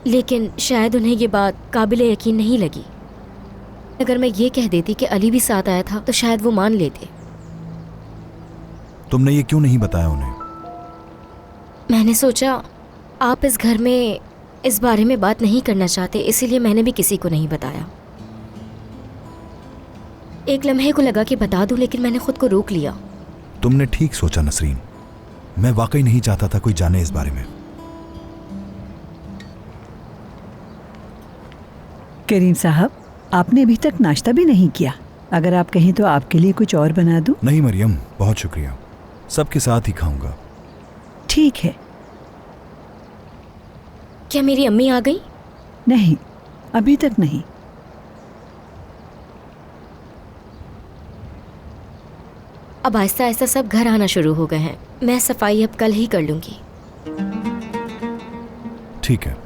लेकिन शायद उन्हें ये बात काबिले यकीन नहीं लगी। अगर मैं ये कह देती कि अली भी साथ आया था तो शायद वो मान लेते। तुमने ये क्यों नहीं बताया उन्हें? मैंने सोचा आप इस घर में इस बारे में बात नहीं करना चाहते, इसीलिए मैंने भी किसी को नहीं बताया। एक लम्हे को लगा कि बता दूं, लेकिन मैंने खुद को रोक लिया। तुमने ठीक सोचा नसरीन, मैं वाकई नहीं चाहता था कोई जाने इस बारे में। करीम साहब, आपने अभी तक नाश्ता भी नहीं किया। अगर आप कहें तो आपके लिए कुछ और बना दूं? नहीं मरियम, बहुत शुक्रिया, सबके साथ ही खाऊंगा। ठीक है। क्या मेरी अम्मी आ गई? नहीं, अभी तक नहीं। अब आहिस्ता आहिस्ता सब घर आना शुरू हो गए हैं। मैं सफाई अब कल ही कर लूंगी। ठीक है।